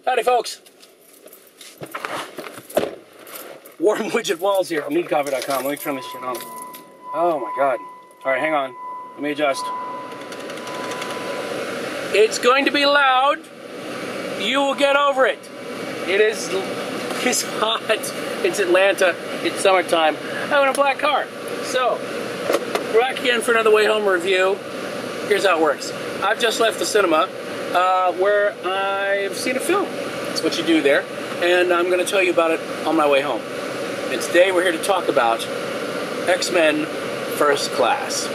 Howdy, folks. Warm widget walls here from needcoffee.com. Let me turn this shit on. Oh my god. Alright, hang on. Let me adjust. It's going to be loud. You will get over it. It's hot. It's Atlanta. It's summertime. I own a black car. So, we're back again for another Wayhomer review. Here's how it works. I've just left the cinema where I've seen a film. That's what you do there. And I'm going to tell you about it on my way home. And today we're here to talk about X-Men First Class.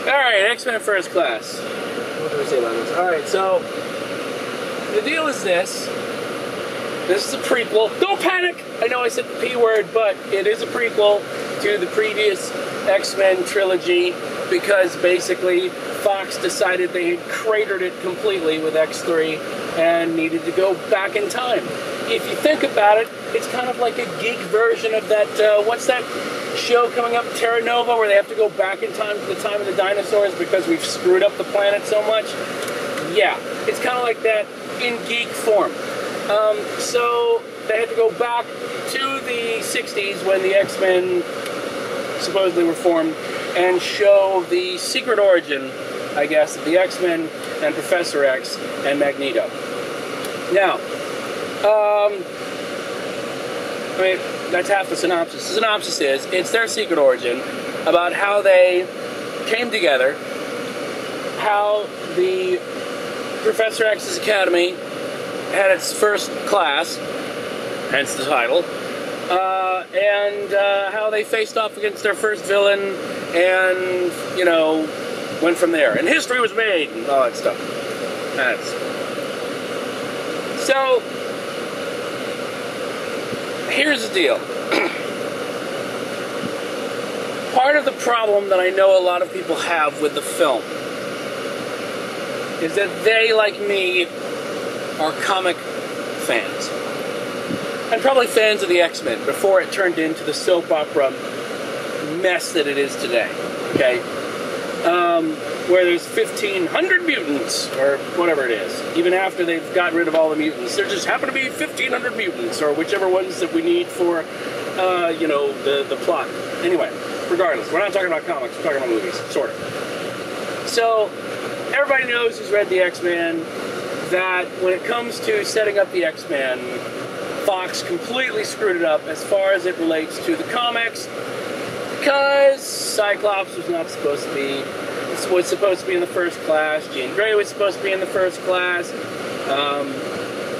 Alright, X-Men First Class. What do we say about this? Alright, so the deal is this. This is a prequel. Don't panic! I know I said the P word, but it is a prequel to the previous X-Men trilogy because basically Fox decided they had cratered it completely with X3 and needed to go back in time. If you think about it, it's kind of like a geek version of that, what's that show coming up, Terra Nova, where they have to go back in time to the time of the dinosaurs because we've screwed up the planet so much? Yeah, it's kind of like that in geek form. So they had to go back to the 60s when the X-Men supposedly were formed and show the secret origin, I guess, of the X-Men and Professor X and Magneto. Now, I mean, that's half the synopsis. The synopsis is, it's their secret origin about how they came together, how the Professor X's Academy had its first class, hence the title, and how they faced off against their first villain and, you know, went from there. And history was made and all that stuff. So, here's the deal. Part of the problem that I know a lot of people have with the film is that they, like me, are comic fans. And probably fans of the X-Men before it turned into the soap opera mess that it is today. Okay? Where there's 1,500 mutants, or whatever it is. Even after they've gotten rid of all the mutants, there just happen to be 1,500 mutants, or whichever ones that we need for, you know, the plot. Anyway, regardless, we're not talking about comics, we're talking about movies, sort of. So, everybody knows who's read the X-Men that when it comes to setting up the X-Men, Fox completely screwed it up as far as it relates to the comics, because Cyclops was not supposed to be, was supposed to be in the first class, Jean Grey was supposed to be in the first class,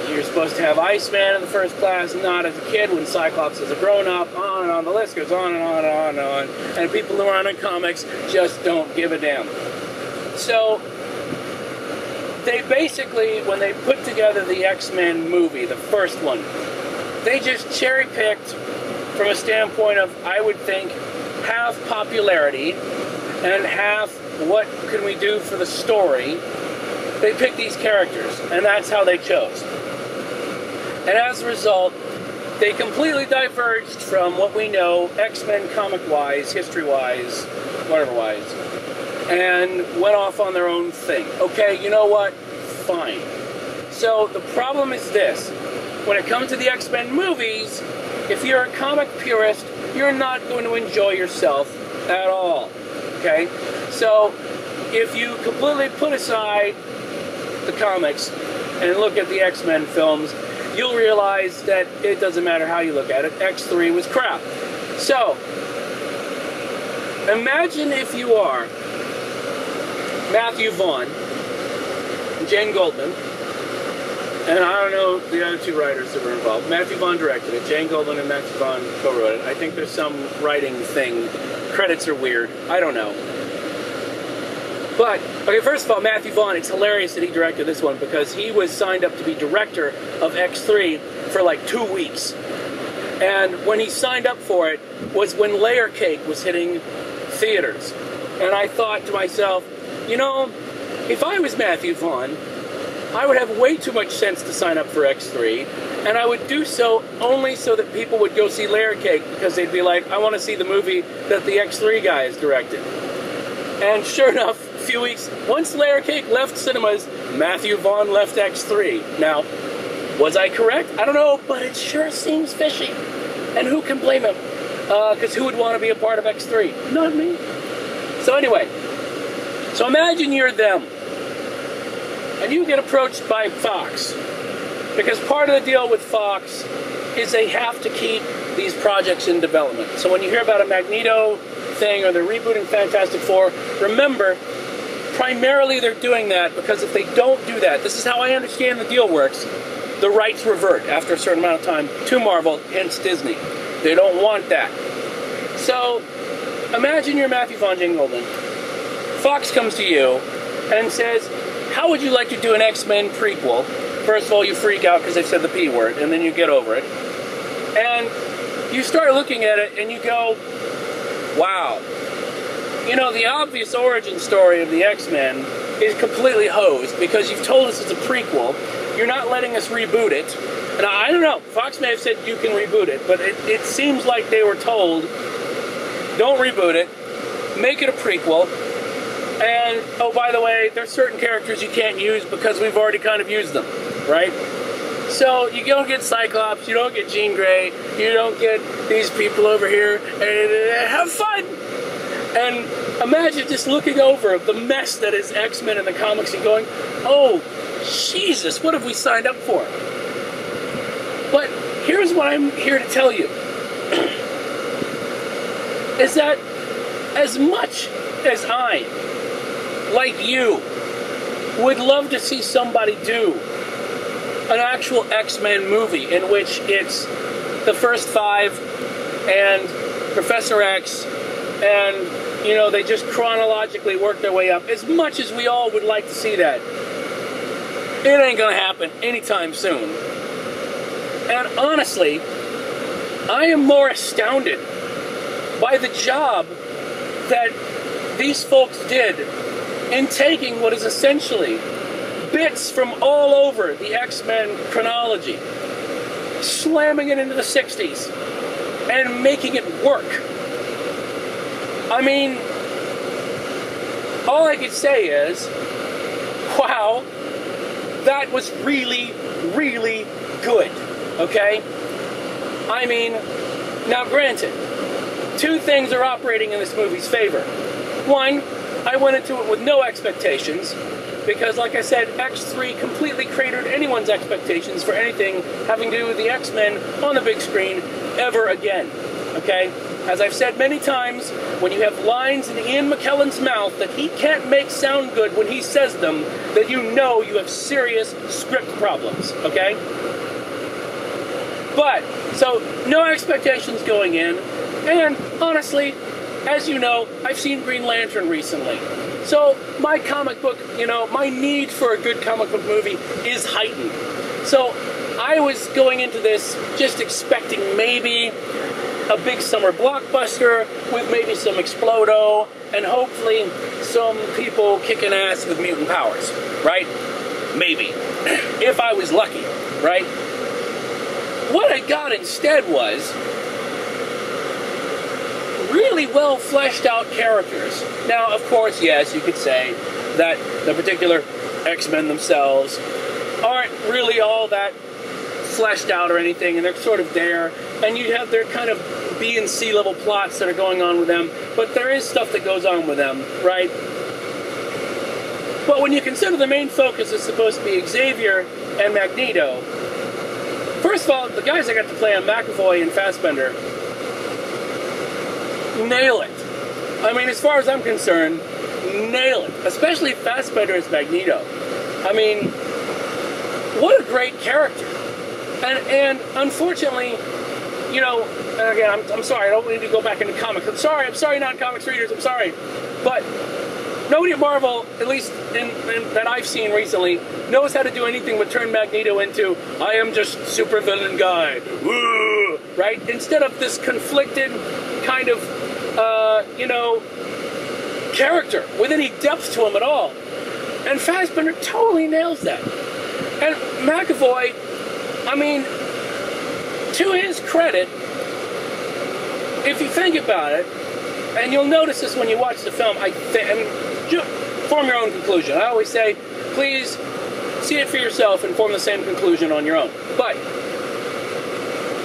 you're supposed to have Iceman in the first class, not as a kid, when Cyclops is a grown-up, on and on, the list goes on and on and on and on, and people who aren't in comics just don't give a damn. So, they basically, when they put together the X-Men movie, the first one, they just cherry-picked from a standpoint of, I would think, half popularity and half what can we do for the story. They picked these characters, and that's how they chose. And as a result, they completely diverged from what we know, X-Men comic-wise, history-wise, whatever-wise, and went off on their own thing. Okay, you know what? Fine. So the problem is this. When it comes to the X-Men movies, if you're a comic purist, you're not going to enjoy yourself at all. Okay? So, if you completely put aside the comics and look at the X-Men films, you'll realize that it doesn't matter how you look at it, X3 was crap. So, imagine if you are Matthew Vaughn and Jane Goldman, and I don't know the other two writers that were involved. Matthew Vaughn directed it, Jane Goldman and Matthew Vaughn co-wrote it. I think there's some writing thing. Credits are weird. I don't know. But, okay, first of all, Matthew Vaughn, it's hilarious that he directed this one because he was signed up to be director of X3 for like 2 weeks. And when he signed up for it was when Layer Cake was hitting theaters. And I thought to myself, you know, if I was Matthew Vaughn, I would have way too much sense to sign up for X3, and I would do so only so that people would go see Layer Cake because they'd be like, I want to see the movie that the X3 guy has directed. And sure enough, few weeks, once Layer Cake left cinemas, Matthew Vaughn left X3. Now, was I correct? I don't know, but it sure seems fishy. And who can blame him? Because who would want to be a part of X3? Not me. So anyway, so imagine you're them. And you get approached by Fox. Because part of the deal with Fox is they have to keep these projects in development. So when you hear about a Magneto thing or they're rebooting Fantastic Four, remember, primarily they're doing that because if they don't do that, this is how I understand the deal works, the rights revert after a certain amount of time to Marvel, hence Disney. They don't want that. So imagine you're Matthew Vaughn Jingleman. Fox comes to you and says, how would you like to do an X-Men prequel? First of all, you freak out because they've said the P word, and then you get over it. And you start looking at it, and you go, wow. You know, the obvious origin story of the X-Men is completely hosed because you've told us it's a prequel. You're not letting us reboot it. And I don't know, Fox may have said you can reboot it, but it seems like they were told, don't reboot it, make it a prequel. And, oh, by the way, there's certain characters you can't use because we've already kind of used them, right? So you don't get Cyclops, you don't get Jean Grey, you don't get these people over here, and have fun! And imagine just looking over the mess that is X-Men in the comics and going, oh, Jesus, what have we signed up for? But here's what I'm here to tell you, is that as much as I, like you, would love to see somebody do an actual X-Men movie in which it's the first 5 and Professor X and, you know, they just chronologically work their way up. As much as we all would like to see that, it ain't gonna happen anytime soon. And honestly, I am more astounded by the job that these folks did in taking what is essentially bits from all over the X-Men chronology, slamming it into the 60s, and making it work. I mean, all I could say is, wow, that was really, really good, okay? I mean, now granted, 2 things are operating in this movie's favor. One, I went into it with no expectations, because like I said, X3 completely cratered anyone's expectations for anything having to do with the X-Men on the big screen ever again, okay? As I've said many times, when you have lines in Ian McKellen's mouth that he can't make sound good when he says them, that you know you have serious script problems, okay? But, so, no expectations going in, and honestly, as you know, I've seen Green Lantern recently. So my comic book, you know, my need for a good comic book movie is heightened. So I was going into this just expecting maybe a big summer blockbuster with maybe some Explodo and hopefully some people kicking ass with mutant powers, right? Maybe. If I was lucky, right? What I got instead was really well fleshed out characters. Now, of course, yes, you could say that the particular X-Men themselves aren't really all that fleshed out or anything, and they're sort of there, and you have their kind of B and C level plots that are going on with them, but there is stuff that goes on with them, right? But when you consider the main focus is supposed to be Xavier and Magneto, first of all, the guys I got to play on McAvoy and Fassbender nail it. I mean, as far as I'm concerned, nail it. Especially Fassbender as Magneto. I mean, what a great character. And unfortunately, you know, again, I'm sorry, I don't need to go back into comics. I'm sorry, non-comics readers, I'm sorry. But nobody at Marvel, at least that I've seen recently, knows how to do anything but turn Magneto into, I am just supervillain guy. Woo! Right? Instead of this conflicted kind of you know, character with any depth to him at all. And Fassbender totally nails that. And McAvoy, I mean, to his credit, if you think about it, and you'll notice this when you watch the film, form your own conclusion. I always say, please see it for yourself and form the same conclusion on your own. But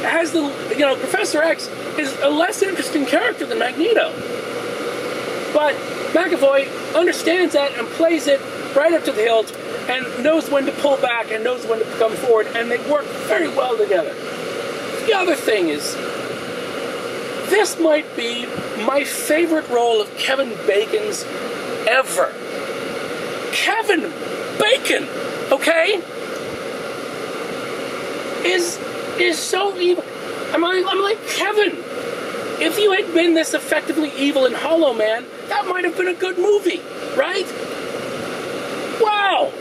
as Professor X is a less interesting character than Magneto. But McAvoy understands that and plays it right up to the hilt and knows when to pull back and knows when to come forward, and they work very well together. The other thing is, this might be my favorite role of Kevin Bacon's ever. Kevin Bacon, okay, is so evil. I'm like, Kevin, if you had been this effectively evil in Hollow Man, that might have been a good movie, right? Wow!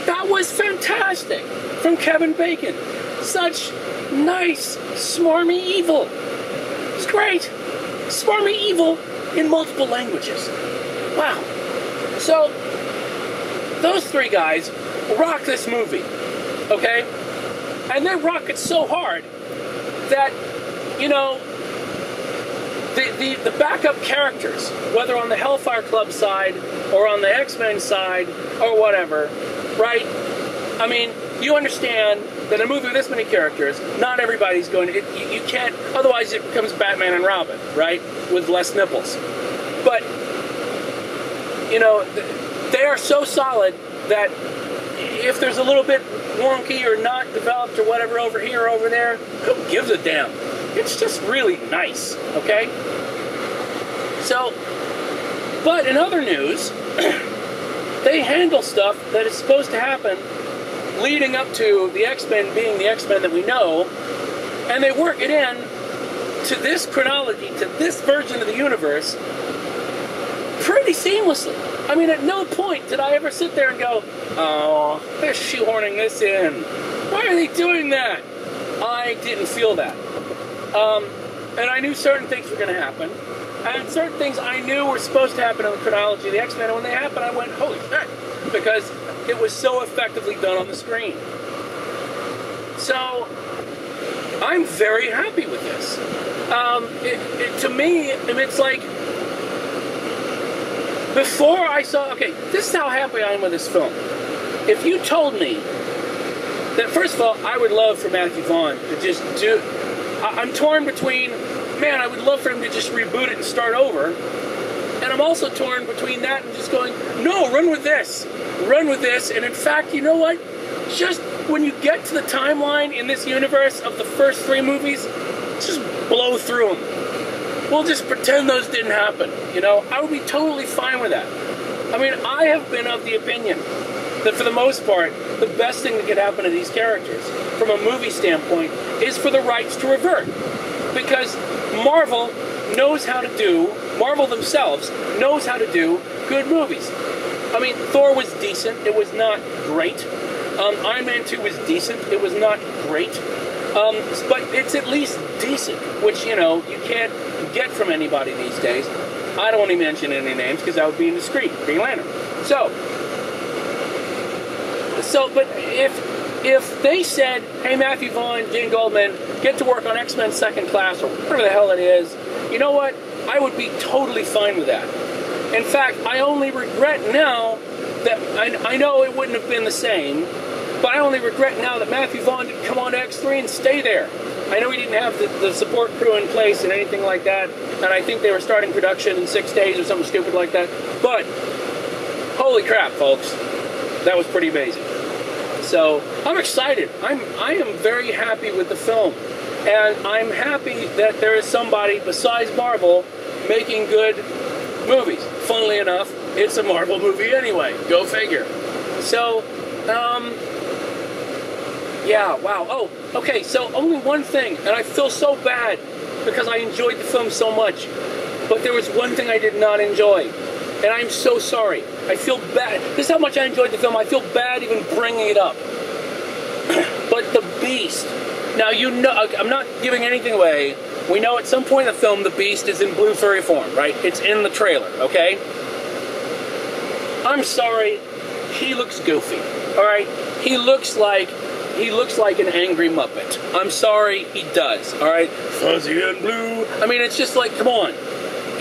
That was fantastic from Kevin Bacon. Such nice, smarmy evil. It's great. Smarmy evil in multiple languages. Wow. So, those three guys rock this movie, okay? And they rock it so hard that, the backup characters, whether on the Hellfire Club side or on the X-Men side or whatever, right? I mean, you understand that in a movie with this many characters, not everybody's going to... You can't... Otherwise, it becomes Batman and Robin, right? With less nipples. But, they are so solid that if there's a little bit wonky or not developed or whatever over here or over there, who gives a damn? It's just really nice, okay? So, but in other news, they handle stuff that is supposed to happen leading up to the X-Men being the X-Men that we know, and they work it in to this chronology, to this version of the universe, pretty seamlessly. I mean, at no point did I ever sit there and go, oh, they're shoehorning this in. Why are they doing that? I didn't feel that. And I knew certain things were going to happen. And certain things I knew were supposed to happen in the chronology of the X-Men. And when they happened, I went, holy shit. Because it was so effectively done on the screen. So, I'm very happy with this. To me, it's like, before I saw... Okay, this is how happy I am with this film. If you told me that, first of all, I would love for Matthew Vaughn to just do... I'm torn between, man, I would love for him to just reboot it and start over. And I'm also torn between that and just going, no, run with this. Run with this. And in fact, you know what? Just when you get to the timeline in this universe of the first three movies, just blow through them. We'll just pretend those didn't happen. I would be totally fine with that. I mean, I have been of the opinion that for the most part, the best thing that could happen to these characters, from a movie standpoint, is for the rights to revert. Because Marvel themselves knows how to do good movies. I mean, Thor was decent. It was not great. Iron Man 2 was decent. It was not great. But it's at least decent, which, you can't get from anybody these days. I don't want to mention any names because that would be indiscreet. Green Lantern. But if they said, hey, Matthew Vaughn, Jane Goldman, get to work on X-Men Second Class, or whatever the hell it is, you know what? I would be totally fine with that. In fact, I only regret now that, I know it wouldn't have been the same, but I only regret now that Matthew Vaughn didn't come on to X3 and stay there. I know he didn't have the support crew in place and anything like that, and I think they were starting production in 6 days or something stupid like that, but holy crap, folks, that was pretty amazing. So, I'm excited. I am very happy with the film. And I'm happy that there is somebody besides Marvel making good movies. Funnily enough, it's a Marvel movie anyway. Go figure. So, yeah, wow. Oh, okay, so only one thing, and I feel so bad because I enjoyed the film so much. But there was one thing I did not enjoy. And I'm so sorry. I feel bad. This is how much I enjoyed the film. I feel bad even bringing it up. But the Beast. Now, I'm not giving anything away. We know at some point in the film, the Beast is in blue furry form, right? It's in the trailer, okay? I'm sorry. He looks goofy, all right? He looks like an angry Muppet. I'm sorry, he does, all right? Fuzzy and blue. I mean, it's just like, come on.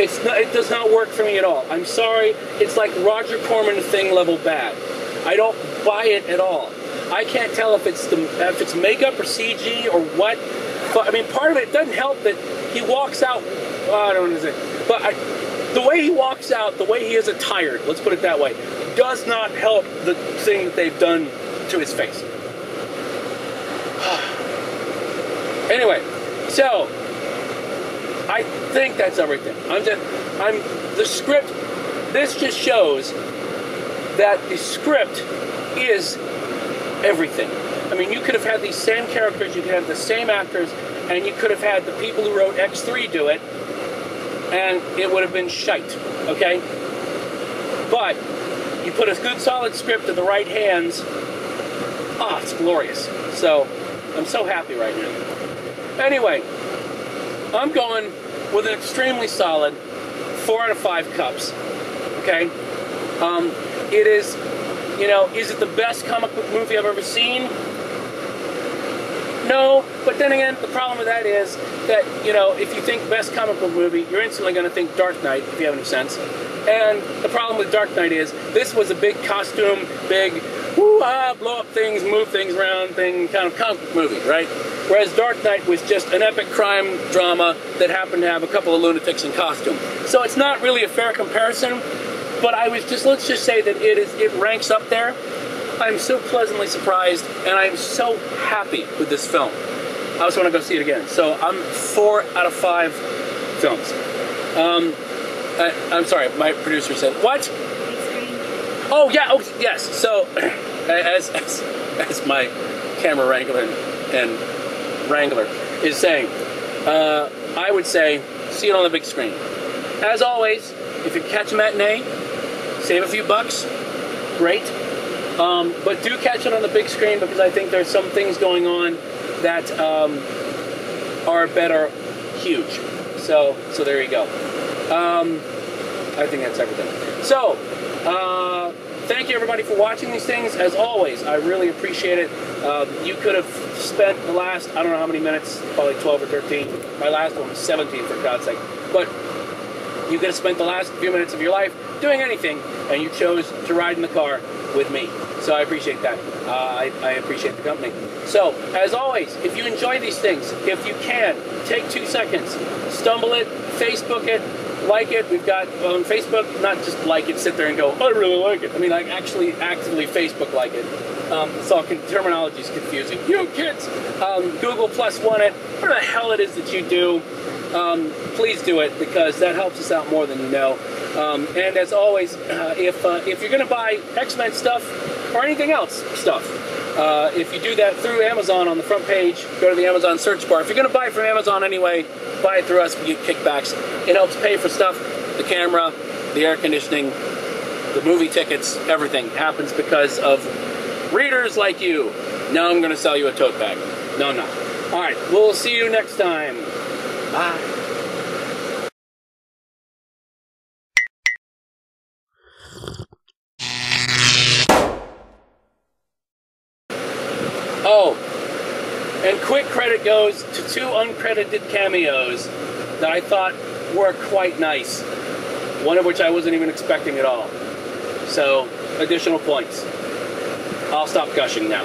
It does not work for me at all. I'm sorry. It's like Roger Corman thing level bad. I don't buy it at all. I can't tell if it's makeup or CG or what. But I mean, part of it doesn't help that he walks out. I don't know what to say. But the way he walks out, the way he is attired, let's put it that way, does not help the thing that they've done to his face. Anyway, so I think that's everything. The script. This just shows that the script is everything. I mean, you could have had these same characters, you could have the same actors, and you could have had the people who wrote X3 do it, and it would have been shite, okay? But you put a good solid script in the right hands, it's glorious. So, I'm so happy right now. Anyway, I'm going with an extremely solid 4 out of 5 cups, okay? It is, is it the best comic book movie I've ever seen? No, but then again, the problem with that is that, if you think best comic book movie, you're instantly going to think Dark Knight, if you have any sense. And the problem with Dark Knight is, this was a big costume, big, blow up things, move things around thing, kind of comic book movie, right? Whereas Dark Knight was just an epic crime drama that happened to have a couple of lunatics in costume. So it's not really a fair comparison, but let's just say that it ranks up there. I'm so pleasantly surprised, and I'm so happy with this film. I just want to go see it again. So I'm 4 out of 5 films. I'm sorry, my producer said, what? Oh, yeah, yes. So, as my camera wrangler and wrangler is saying, I would say, see it on the big screen. As always, if you catch a matinee, save a few bucks, great. But do catch it on the big screen, because I think there's some things going on that are better huge. So there you go. I think that's everything. So, thank you everybody for watching these things. As always, I really appreciate it. You could have spent the last, I don't know how many minutes, probably 12 or 13. My last one was 17, for God's sake. But you could have spent the last few minutes of your life doing anything, and you chose to ride in the car with me. So I appreciate that. I appreciate the company. So, as always, if you enjoy these things, if you can, take 2 seconds, stumble it, Facebook it, like it. We've got on Facebook, not just like it, sit there and go, I really like it. I mean, like actually actively Facebook like it. Terminology is confusing. You kids! Google +1 it, whatever the hell it is that you do, please do it, because that helps us out more than you know. And as always, if you're going to buy X-Men stuff or anything else stuff, if you do that through Amazon on the front page, go to the Amazon search bar. If you're going to buy it from Amazon anyway, buy it through us, we get kickbacks. It helps pay for stuff, the camera, the air conditioning, the movie tickets, everything happens because of readers like you. Now I'm going to sell you a tote bag. No, I'm not. All right, we'll see you next time. Bye. Oh, and quick credit goes to 2 uncredited cameos that I thought were quite nice. One of which I wasn't even expecting at all. So, additional points. I'll stop gushing now.